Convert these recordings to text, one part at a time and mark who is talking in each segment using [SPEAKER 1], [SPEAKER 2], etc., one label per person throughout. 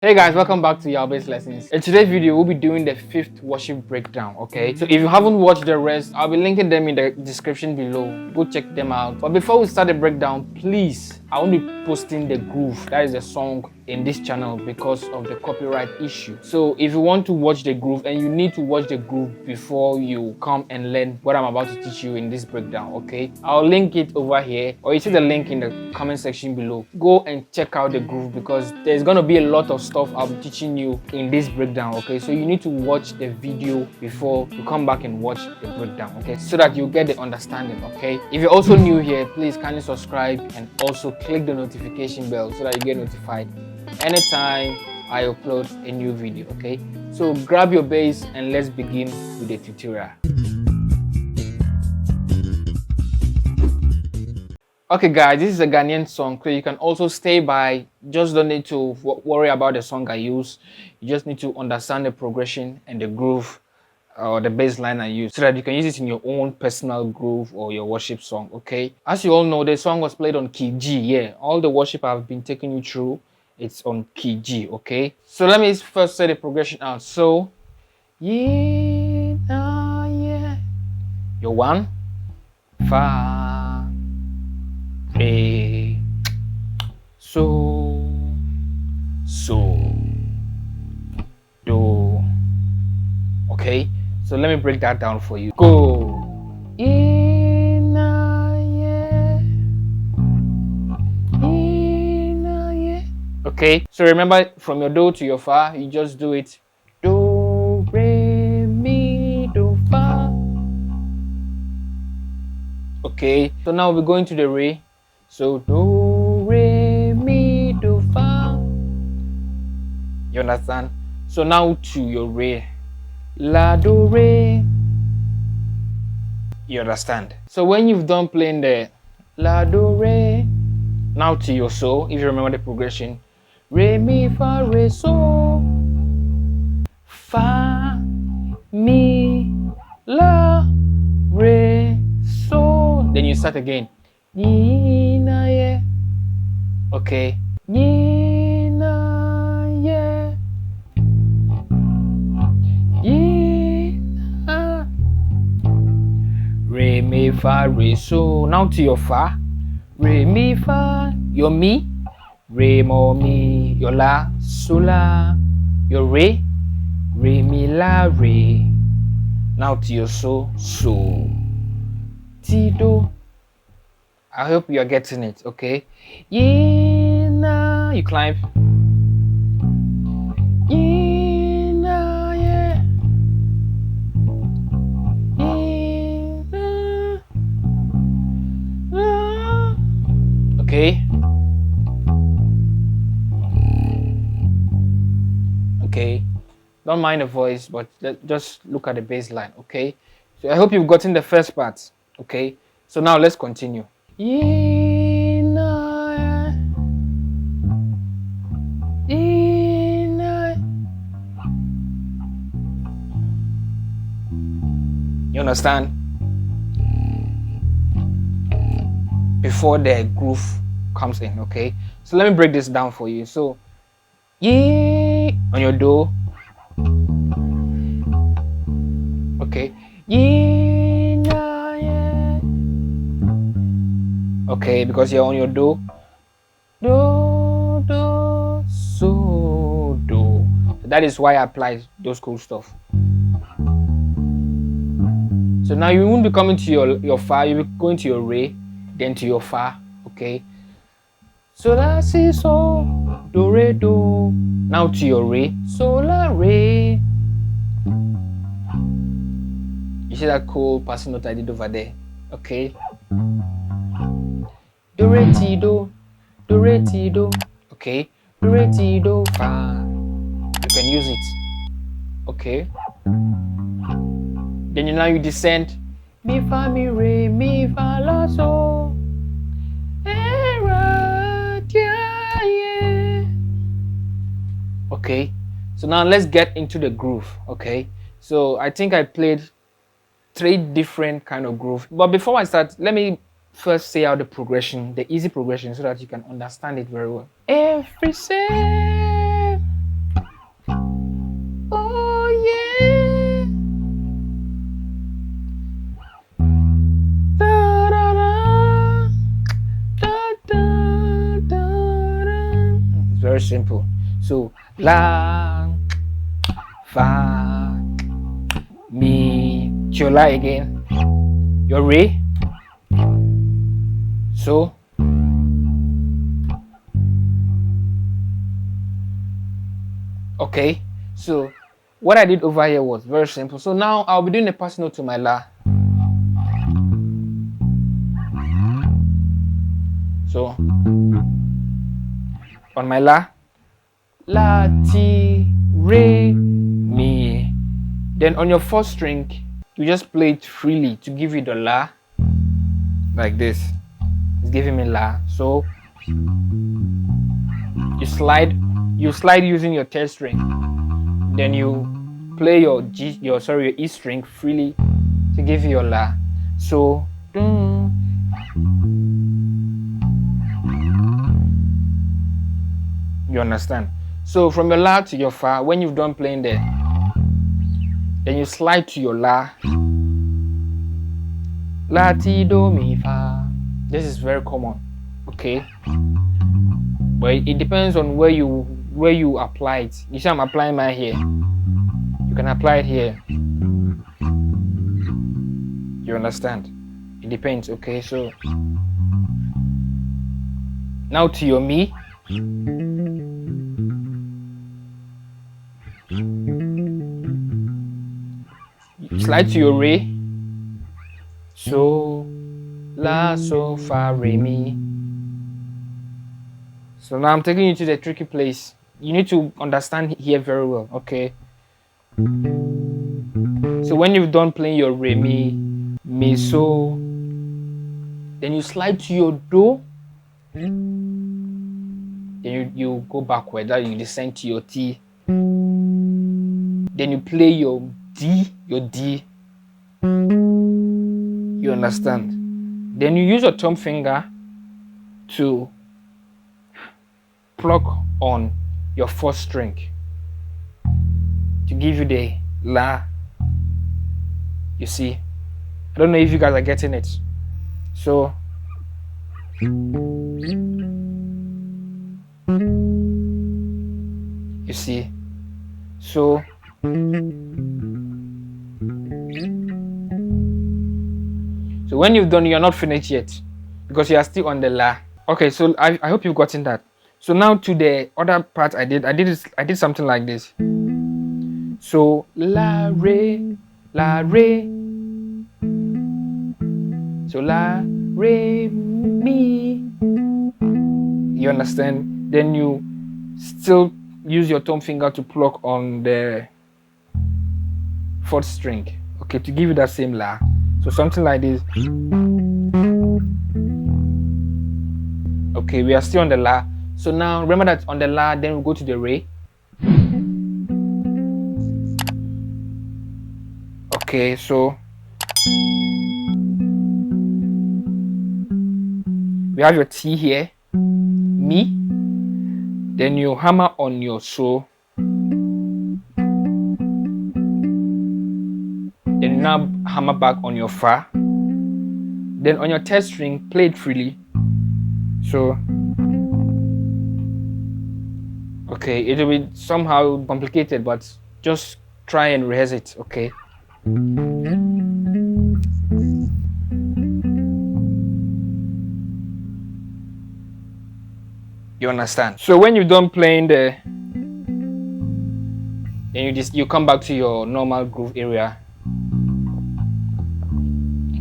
[SPEAKER 1] Hey guys, welcome back to your bass lessons. In today's video, we'll be doing the fifth worship breakdown, okay? So if you haven't watched the rest, I'll be linking them in the description below. Go check them out. But before we start the breakdown, please, I won't be posting the groove, that is the song, in this channel because of the copyright issue. So if you want to watch the groove, and you need to watch the groove before you come and learn what I'm about to teach you in this breakdown, okay? I'll link it over here, or you see the link in the comment section below. Go and check out the groove because there's gonna be a lot of stuff I'll be teaching you in this breakdown, okay? So you need to watch the video before you come back and watch the breakdown, okay? So that you get the understanding, okay? If you're also new here, please kindly subscribe and also click the notification bell so that you get notified anytime I upload a new video, okay? So grab your bass and let's begin with the tutorial. Okay guys, this is a Ghanaian song, so you can also stay by. Just don't need to worry about the song I use. You just need to understand the progression and the groove or the bass line I use so that you can use it in your own personal groove or your worship song, okay? As you all know, the song was played on key G, yeah. All the worship I've been taking you through, it's on key G, okay? So let me first say the progression out. So, yeah, yeah. Your 1, fa, re, so, do. Okay, so let me break that down for you. Go. Okay, so remember from your do to your fa, you just do it. Do, re, mi, do, fa. Okay, so now we're going to the re. So do, re, mi, do, fa. You understand? So now to your re. La, do, re. You understand? So when you've done playing the la, do, re, now to your so, if you remember the progression. Re, mi, fa, re, so. Fa, mi, la, re, so. Then you start again. Ni, na, ye. Okay. Ni, na, ye. Ye, na. Re, mi, fa, re, so. Now to your fa. Re, mi, fa. Your mi. Re, mo, mi. Your la. So, la. Your re. Re, mi, la, re. Now to your so. Ti, do. I hope you are getting it, okay? Ye, na. You climb. Ye, na, yeah. Ye, na, na. Okay. Okay. Don't mind the voice, but just look at the bass line, okay? So I hope you've gotten the first part, okay? So now let's continue. Ye, na, ye, na. You understand? Before the groove comes in, okay? So let me break this down for you. So, ye on your do. Okay. Ye, na, yeah. Okay, because you're on your do. Do, do, so, do. So that is why I apply those cool stuff. So now you won't be coming to your fa, you'll be going to your re, then to your fa, okay? So la, si, so, do, re, do. Now to your re, so, la, re. You see that cool passing note I did over there, okay? Do, re, ti, do, re, ti, do, okay? Do, re, ti, do, fa. You can use it, okay? Then now you descend. Mi, fa, mi, re, mi, fa, la, so. Okay, so now let's get into the groove, okay? So I think I played 3 different kind of groove. But before I start, let me first say out the progression, the easy progression, so that you can understand it very well. Every say Very simple. So la, fa, mi, to your la again, your re, so, okay. So what I did over here was very simple. So now I'll be doing a passing note to my la. So on my la, la, ti, re, mi. Then on your fourth string, you just play it freely to give you the la, like this. It's giving me la. So you slide using your third string. Then you play your your E string freely to give you your la. So you understand? So from your la to your fa, when you've done playing there, then you slide to your la. La, ti, do, mi, fa. This is very common, okay? But it depends on where you apply it. You see, I'm applying mine here. You can apply it here. You understand? It depends, okay? So now to your mi. Slide to your re. So, la, so, fa, re, mi. So now I'm taking you to the tricky place. You need to understand here very well, okay? So when you've done playing your re, mi, so, then you slide to your do. Then you go backward, that you descend to your ti. Then you play your D. You understand? Then you use your thumb finger to pluck on your fourth string to give you the la. You see? I don't know if you guys are getting it. So you see? So when you've done, you're not finished yet because you are still on the la. Okay, so I hope you've gotten that. So now to the other part I did something like this. So la, re. So la, re, mi. You understand? Then you still use your thumb finger to pluck on the fourth string, okay, to give you that same la. So something like this. Okay, we are still on the la. So now remember that on the la, then we go to the re. Okay, so we have your T here, mi. Then you hammer on your so. Then you now hammer back on your fa. Then on your third string, play it freely. So, okay, it will be somehow complicated, but just try and rehearse it, okay? You understand? So when you're done playing then you come back to your normal groove area.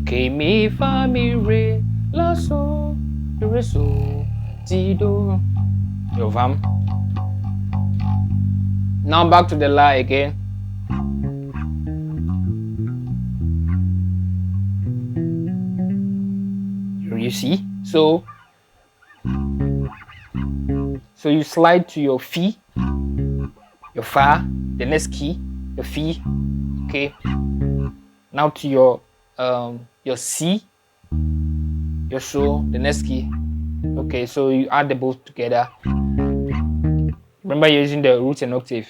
[SPEAKER 1] Okay, mi, fa, mi, re, la, so, do, re, so, ti, do. Your fam. Now back to the la again. You see? So you slide to your fi, your fa, the next key, your fi, okay. Now to your C, your so, the next key, okay. So you add the both together. Remember, you're using the root and octave,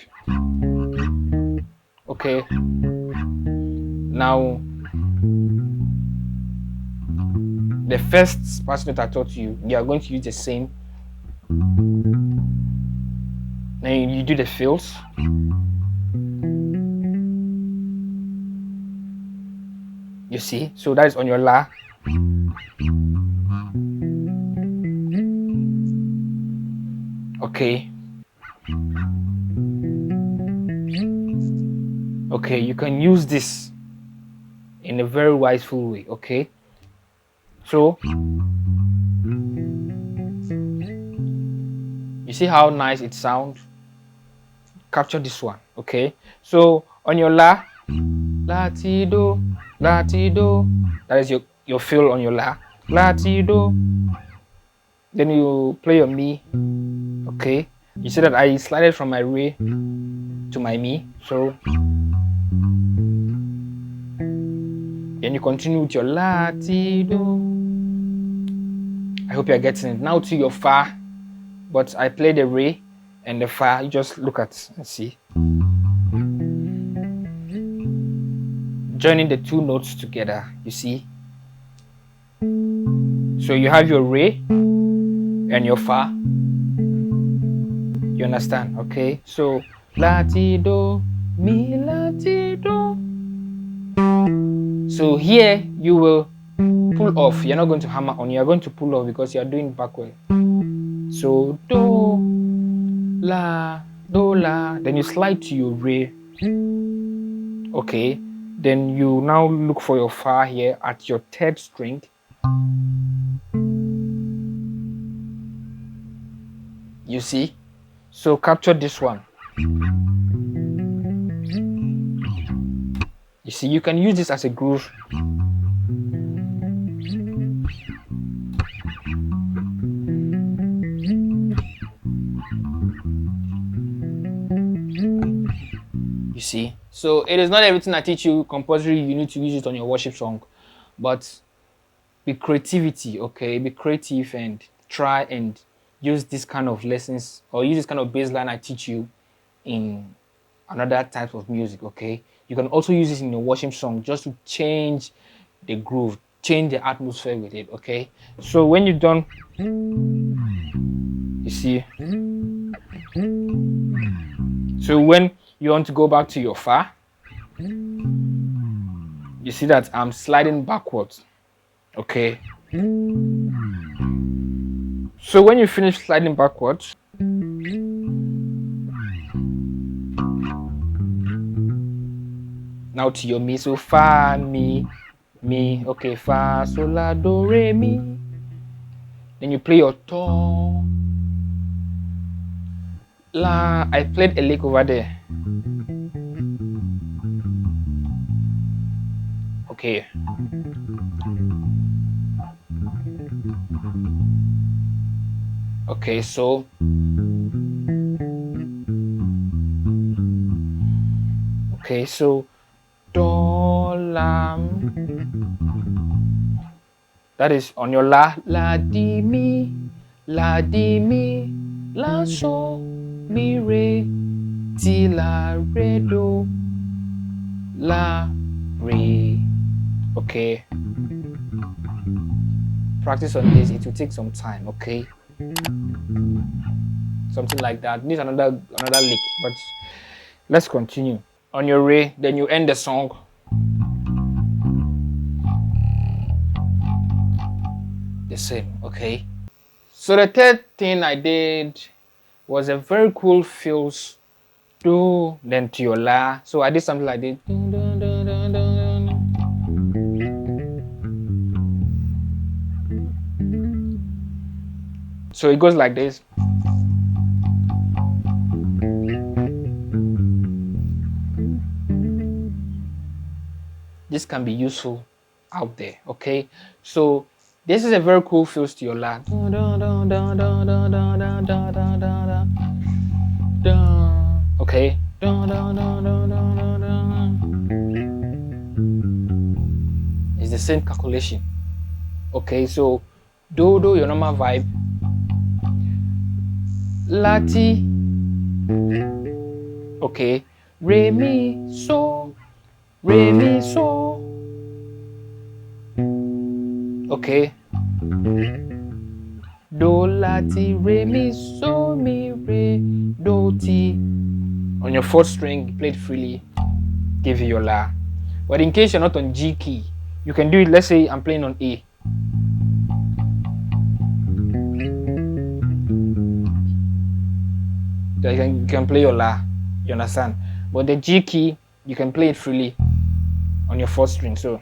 [SPEAKER 1] okay. Now the first passing note I taught you, you are going to use the same. Then you do the fills. You see, so that is on your La. Okay. Okay, you can use this in a very wiseful way. Okay. So you see how nice it sounds? Capture this one. Okay. So on your La, La ti do, La ti do. That is your fill on your La. La ti do. Then you play your Mi. Okay. You see that I slided from my Re to my Mi. So then you continue with your La ti do. I hope you're getting it. Now to your Fa. But I play the Re and the Fa. You just look at and see. Joining the two notes together, you see. So you have your Re and your Fa. You understand? Okay. So La ti do, Mi la ti do. So here you will pull off. You're not going to hammer on. You're going to pull off because you're doing backward. So do, La, do, La. Then you slide to your Re. Okay. Then you now look for your Fa here at your third string. You see? So capture this one. You see, you can use this as a groove. You see? So it is not everything I teach you compulsory you need to use it on your worship song, but be creativity, okay? Be creative and try and use this kind of lessons or use this kind of bass line I teach you in another type of music, okay? You can also use this in your worship song just to change the groove, change the atmosphere with it, okay? So when you're done, you see. So when you want to go back to your Fa, you see that I'm sliding backwards, okay? So when you finish sliding backwards, now to your Mi. So Fa, Mi, Mi, okay, Fa, Sol, La, Do, Re, Mi. Then you play your Do, La. I played a lick over there. Okay. Okay, so Do, La. That is on your La, La, Di, Mi, La, Di, Mi, La, So, Mi, Re, Ti, La, Re, Do, La, Re. Okay. Practice on this, it will take some time, okay? Something like that. This is another lick, but let's continue. On your Re, then you end the song. The same, okay? So the third thing I did was a very cool fills, do, then to your La. So I did something like this. So it goes like this. This can be useful out there, okay? So this is a very cool fills to your La. Okay. It's the same calculation. Okay, so do, your normal vibe. La, ti. Okay. Re, mi, so. Re, mi, so. Okay. do, la, ti, re, mi, so, mi, re, do, ti. On your fourth string, play it freely, give you your la. But in case you're not on G key, you can do it. Let's say I'm playing on A. You can play your la, you understand? But the G key, you can play it freely on your fourth string. So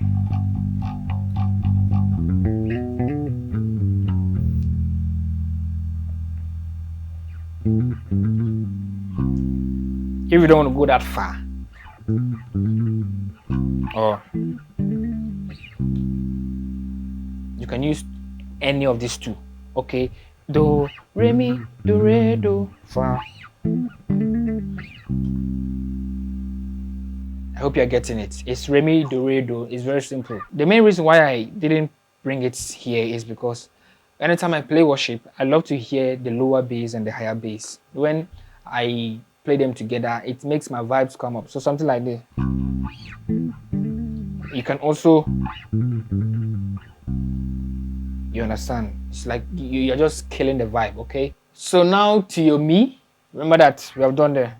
[SPEAKER 1] if you don't want to go that far, or you can use any of these two. Okay, do, re, mi, do, re, do, fa. I hope you're getting it. It's re, mi, do, re, do. It's very simple. The main reason why I didn't bring it here is because anytime I play worship, I love to hear the lower bass and the higher bass. When I play them together, it makes my vibes come up. So something like this. You can also, you understand? It's like you're just killing the vibe, okay? So now to your mi. Remember that we have done there.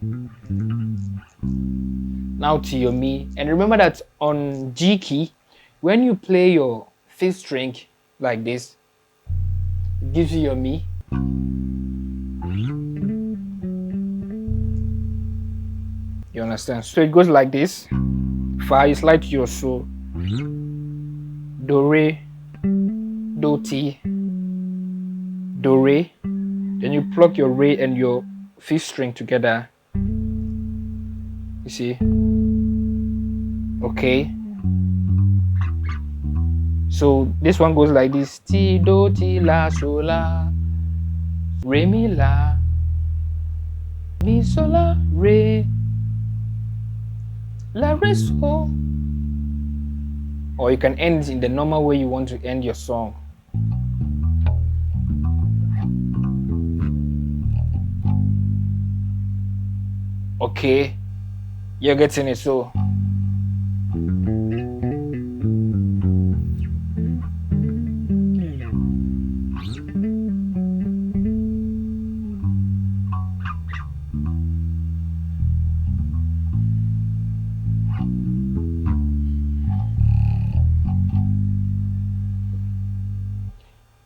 [SPEAKER 1] Now to your mi. And remember that on G key, when you play your fifth string like this, it gives you your mi. You understand? So it goes like this. Fa, you slide to your so. Do, re, do, ti, do, re. Then you plug your re and your fifth string together. You see? Okay. So this one goes like this. Ti, do, ti, la, so, la. Re, mi, la. Mi, so, la, re. La, re, so. Or you can end in the normal way you want to end your song. Okay, you're getting it. So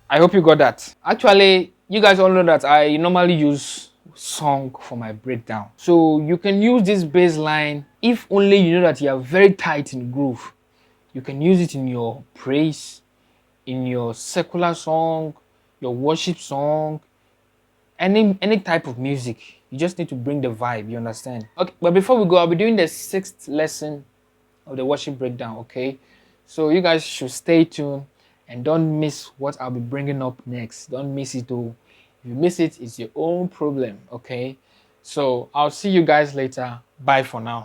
[SPEAKER 1] I hope you got that. Actually, you guys all know that I normally use song for my breakdown. So you can use this bass line if only you know that you are very tight in groove. You can use it in your praise, in your secular song, your worship song, any type of music. You just need to bring the vibe, you understand? Okay, but before we go, I'll be doing the 6th lesson of the worship breakdown, okay? So you guys should stay tuned and don't miss what I'll be bringing up next. Don't miss it though. If you miss it, it's your own problem, okay? So I'll see you guys later. Bye for now.